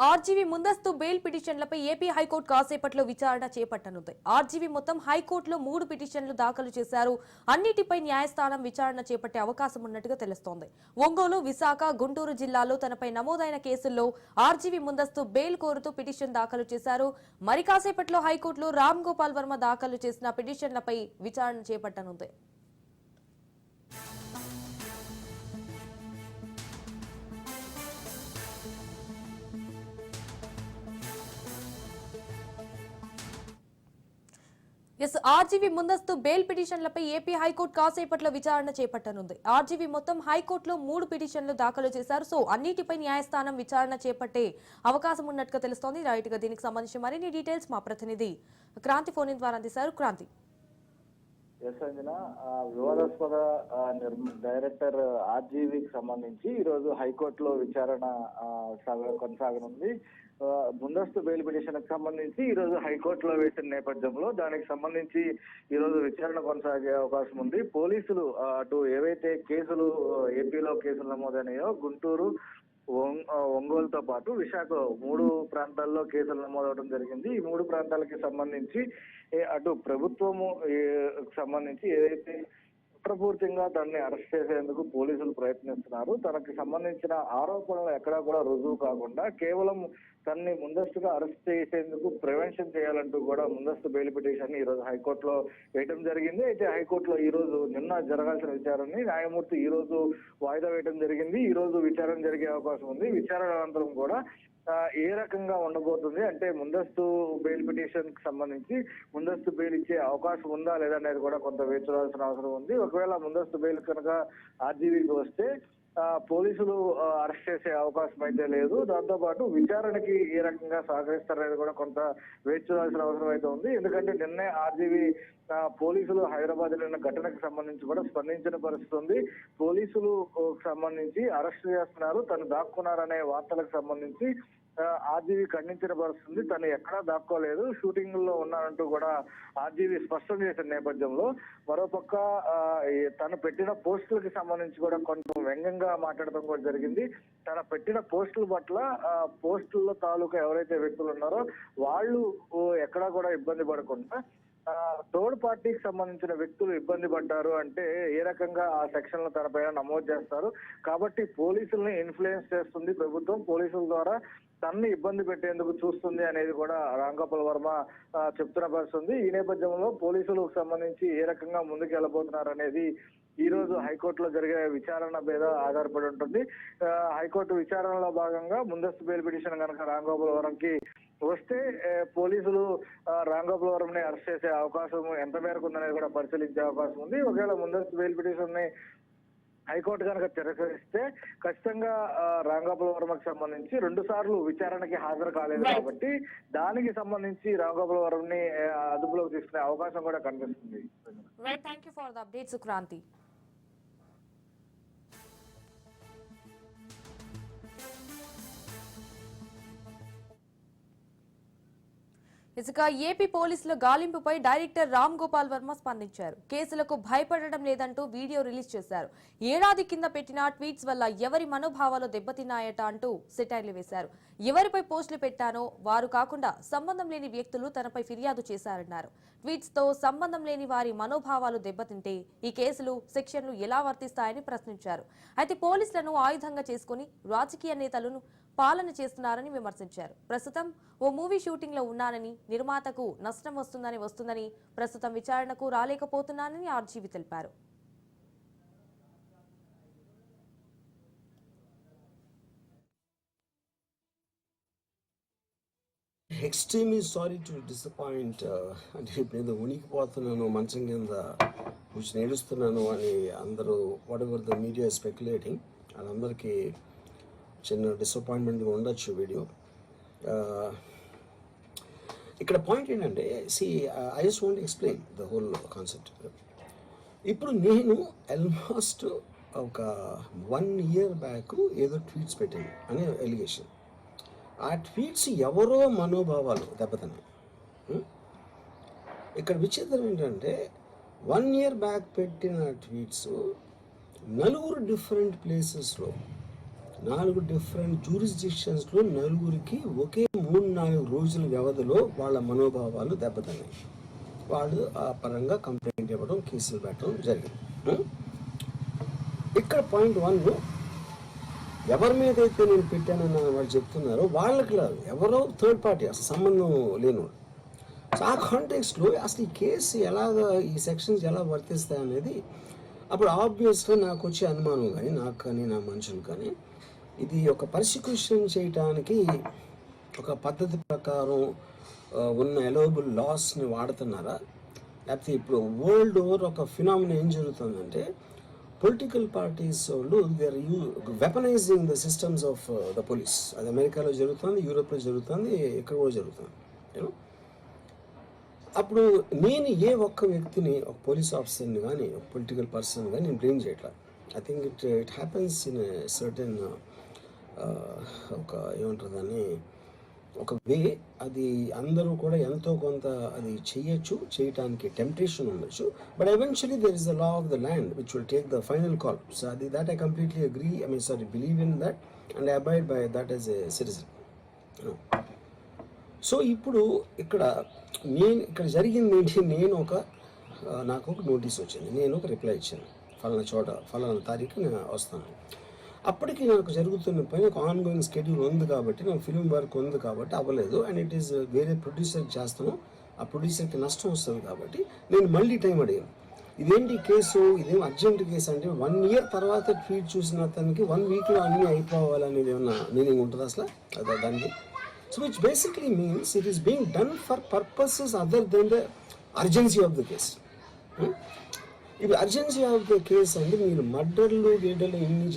RGV ముందస్తు bail పిటిషన్లపై AP high court కాసేపట్లో విచారణ చేపట్టనుంది. ఆర్జీవీ మొత్తం హైకోర్టులో 3 పిటిషన్లు దాఖలు చేశారు. అన్నిటిపై న్యాయస్థానం విచారణ చేపట్టే అవకాశం ఉన్నట్టుగా తెలుస్తోంది. ఒంగోలు, విశాఖ, గుంటూరు జిల్లాలో తనపై నమోదైన కేసుల్లో ఆర్జీవీ ముందస్తు బెయిల్ కోరుతూ పిటిషన్ దాఖలు చేశారు. మరి కాసేపట్లో హైకోర్టులో రామ్ గోపాల్ వర్మ దాఖలు చేసిన పిటిషన్లపై విచారణ చేపట్టనుంది. ఆర్జీవీ ముందస్తు బెయిల్ పిటిషన్లపై ఏపీ హైకోర్టు కాసేపట్లో విచారణ చేపట్టనుంది. ఆర్జీవీ మొత్తం హైకోర్టులో 3 పిటిషన్లు దాఖలు చేశారు. సో అన్నిటిపై న్యాయస్థానం విచారణ చేపట్టే అవకాశం ఉన్నట్టుగా తెలుస్తోంది. రైట్ గా దీనికి సంబంధించి మరిన్ని డీటెయిల్స్ మా ప్రతినిధి క్రాంతి ఫోన్ ద్వారా అందిస్తారు. క్రాంతి. వివాదాస్పద డైరెక్టర్ ఆర్జీవీకి సంబంధించి ఈరోజు హైకోర్టులో విచారణ కొనసాగనుంది. ముందస్తు బెయిల్ పిటిషన్ కి సంబంధించి ఈ రోజు హైకోర్టులో వేసిన నేపథ్యంలో దానికి సంబంధించి ఈ రోజు విచారణ కొనసాగే అవకాశం ఉంది. పోలీసులు అటు ఏవైతే కేసులు ఏపీలో కేసులు నమోదైనాయో గుంటూరు, ఒంగోలుతో పాటు విశాఖ 3 ప్రాంతాల్లో కేసులు నమోదవడం జరిగింది. ఈ 3 ప్రాంతాలకి సంబంధించి అటు ప్రభుత్వము సంబంధించి ఏదైతే కుట్రపూర్తిగా తనని అరెస్ట్ చేసేందుకు పోలీసులు ప్రయత్నిస్తున్నారు. తనకి సంబంధించిన ఆరోపణలు ఎక్కడా కూడా రుజువు కాకుండా కేవలం తనని ముందస్తుగా అరెస్ట్ చేసేందుకు ప్రివెన్షన్ చేయాలంటూ కూడా ముందస్తు బెయిల్ పిటిషన్ ఈ రోజు హైకోర్టులో వేయడం జరిగింది. అయితే హైకోర్టులో ఈ రోజు నిన్న జరగాల్సిన విచారణని న్యాయమూర్తి ఈ రోజు వాయిదా వేయడం జరిగింది. ఈ రోజు విచారణ జరిగే అవకాశం ఉంది. విచారణ అనంతరం కూడా ఏ రకంగా ఉండబోతుంది అంటే ముందస్తు బెయిల్ పిటిషన్ కి సంబంధించి ముందస్తు బెయిల్ ఇచ్చే అవకాశం ఉందా లేదా అనేది కూడా కొంత వేచి చూడాల్సిన అవసరం ఉంది. ఒకవేళ ముందస్తు బెయిల్ కనుక ఆర్జీవీకి వస్తే పోలీసులు అరెస్ట్ చేసే అవకాశం అయితే లేదు. దాంతో పాటు విచారణకి ఏ రకంగా సహకరిస్తారనేది కూడా కొంత వేచి చూడాల్సిన అవసరం అయితే ఉంది. ఎందుకంటే నిన్నే ఆర్జీవీ పోలీసులు హైదరాబాద్ లో ఘటనకు సంబంధించి కూడా స్పందించిన పరిస్థితి ఉంది. పోలీసులు సంబంధించి అరెస్ట్ చేస్తున్నారు, తను దాక్కున్నారనే వార్తలకు సంబంధించి ఆర్జీవీ ఖండించిన పరిస్థితి. తను ఎక్కడా దాక్కోలేదు, షూటింగ్ లో ఉన్నారంటూ కూడా ఆర్జీవీ స్పష్టం చేసిన నేపథ్యంలో మరోపక్క తను పెట్టిన పోస్టులకి సంబంధించి కూడా కొంచెం వ్యంగ్యంగా మాట్లాడటం కూడా జరిగింది. తన పెట్టిన పోస్టుల పట్ల పోస్టుల తాలూకా ఎవరైతే వ్యక్తులు ఉన్నారో వాళ్ళు ఎక్కడా కూడా ఇబ్బంది పడకుండా థర్డ్ పార్టీకి సంబంధించిన వ్యక్తులు ఇబ్బంది పడ్డారు అంటే ఏ రకంగా ఆ సెక్షన్ లో తన పైన నమోదు చేస్తారు. కాబట్టి పోలీసుల్ని ఇన్ఫ్లుయెన్స్ చేస్తుంది ప్రభుత్వం, పోలీసుల ద్వారా తనని ఇబ్బంది పెట్టేందుకు చూస్తుంది అనేది కూడా రామ్ గోపాల్ వర్మ చెప్తున్న పరిస్థితుంది. ఈ నేపథ్యంలో పోలీసులకు సంబంధించి ఏ రకంగా ముందుకు వెళ్ళబోతున్నారు అనేది ఈ రోజు హైకోర్టులో జరిగే విచారణ మీద ఆధారపడి ఉంటుంది. హైకోర్టు విచారణలో భాగంగా ముందస్తు బెయిల్ పిటిషన్ కనుక రామ్ గోపాల్ వర్మకి వస్తే పోలీసులు రామ్ గోపాల్ వర్మని అరెస్ట్ చేసే అవకాశం ఎంత మేరకు ఉందనేది కూడా పరిశీలించే అవకాశం ఉంది. ఒకవేళ ముందస్తు బెయిల్ పిటిషన్ ని హైకోర్టు కనుక తిరస్కరిస్తే ఖచ్చితంగా రామ్ గోపాల్ వర్మకి సంబంధించి 2 సార్లు విచారణకి హాజరు కాలేదు కాబట్టి దానికి సంబంధించి రామ్ గోపాల్ వర్మని అదుపులోకి తీసుకునే అవకాశం కూడా కనిపిస్తుంది. Thank you for the updates Kranti. AP పోలీసుల గాలింపుపై డైరెక్టర్ రామ్ గోపాల్ వర్మ స్పందించారు. కేసులకు భయపడడం లేదంటూ వీడియో రిలీజ్ చేశారు. ఏడాది కింద పెట్టిన ట్వీట్స్ వల్ల ఎవరి మనోభావాలు దెబ్బతిన్నాయట అంటూ సెటైర్లు వేశారు. ఎవరిపై పోస్టులు పెట్టానో వారు కాకుండా సంబంధం లేని వ్యక్తులు తనపై ఫిర్యాదు చేశారన్నారు. ట్వీట్స్ తో సంబంధం లేని వారి మనోభావాలు దెబ్బతింటే ఈ కేసులు, సెక్షన్లు ఎలా వర్తిస్తాయని ప్రశ్నించారు. అయితే పోలీసులను ఆయుధంగా చేసుకుని రాజకీయ నేతలను పాలన చేస్తున్నారని విమర్శించారు. ప్రస్తుతం ఓ మూవీ షూటింగ్ లో ఉన్నానని, నిర్మాతకు నష్టం వస్తుందని ప్రస్తుతం విచారణకు రాలేకపోతున్నానని ఆర్జీవీ తెలిపారు. Extremely sorry to disappoint అంటే నేను ఉనికిపోతున్నాను, మంచం కింద కూర్చొని ఏడుస్తున్నాను అని అందరూ వాటెవర్ ద మీడియా స్పెక్యులేటింగ్ వాళ్ళందరికీ చిన్న డిసప్పాయింట్మెంట్గా ఉండొచ్చు వీడియో. ఇక్కడ పాయింట్ ఏంటంటే I just want explain the whole concept. ఇప్పుడు నేను ఆల్మోస్ట్ ఒక 1 year బ్యాక్ ఏదో ట్వీట్స్ పెట్టాను అనే ఎలిగేషన్. ఆ ట్వీట్స్ ఎవరో మనోభావాలు దెబ్బతిన్నాయి. ఇక్కడ విచిత్రం ఏంటంటే 1 year బ్యాక్ పెట్టిన ట్వీట్స్ 4 డిఫరెంట్ ప్లేసెస్లో 4 డిఫరెంట్ జ్యూరిస్డిక్షన్స్లో నలుగురికి ఒకే 3-4 రోజుల వ్యవధిలో వాళ్ళ మనోభావాలు దెబ్బతిన్నాయి. వాళ్ళు ఆ పరంగా కంప్లైంట్ ఇవ్వడం, కేసులు పెట్టడం జరిగింది. ఇక్కడ పాయింట్ 1, ఎవరి మీద అయితే నేను పెట్టానని వాళ్ళు చెప్తున్నారో వాళ్ళకి లేదు, ఎవరో థర్డ్ పార్టీ, అసలు సంబంధం లేనివాడు. సో ఆ కాంటెక్స్లో అసలు ఈ కేసు ఎలాగా, ఈ సెక్షన్స్ ఎలా వర్తిస్తాయి అనేది అప్పుడు ఆబ్వియస్గా నాకు వచ్చే అనుమానం కానీ, నాకు కానీ నా మనుషులు కానీ, ఇది ఒక పర్సిక్యూషన్ చేయటానికి ఒక పద్ధతి ప్రకారం ఉన్న అలౌబుల్ లాస్ని వాడుతున్నారా, లేకపోతే ఇప్పుడు వరల్డ్ ఓవర్ ఒక ఫినామినా ఏం జరుగుతుందంటే పొలిటికల్ పార్టీస్ వాళ్ళు they are weaponising the systems of the police. అది అమెరికాలో జరుగుతుంది, యూరోప్లో జరుగుతుంది, ఇక్కడ కూడా జరుగుతుంది. యూనో, అప్పుడు నేను ఏ ఒక్క వ్యక్తిని, ఒక పోలీస్ ఆఫీసర్ని కానీ, ఒక పొలిటికల్ పర్సన్ కానీ నేను బ్లేమ్ చేయట్లా. I think it happens in certain ఒక ఏమంటారు దాన్ని, ఒక వే. అది అందరూ కూడా ఎంతో కొంత అది చేయటానికి టెంప్టేషన్ ఉండొచ్చు. But eventually there is the law of the land which will take the final call. So అది that I completely agree, believe in that and abide by that as a citizen. So ఇప్పుడు ఇక్కడ జరిగింది ఏంటి, నాకు ఒక notice వచ్చింది, నేను ఒక రిప్లై ఇచ్చాను, ఫలానా చోట ఫలానా తారీఖు నేను వస్తాను. అప్పటికి నాకు జరుగుతున్న పైన ఒక ఆన్గోయింగ్ స్కెడ్యూల్ ఉంది కాబట్టి, నాకు ఫిలిం వర్క్ ఉంది కాబట్టి అవ్వలేదు. అండ్ ఇట్ ఈస్ వేరే ప్రొడ్యూసర్కి చేస్తాను, ఆ ప్రొడ్యూసర్కి నష్టం వస్తుంది కాబట్టి నేను మళ్ళీ టైం అడిగాను. ఇదేంటి కేసు, ఇదేం అర్జెంట్ కేసు అంటే 1 year తర్వాత ట్వీట్ చూసిన అతనికి 1 weekలో అన్నీ అయిపోవాలనేది ఏమన్నా మీనింగ్ ఉంటుంది అసలు దానికి? So which basically means it is being done for purposes other than the urgency of the case. If urgency of the case అంటే మీరు మర్డర్లు ఇన్ని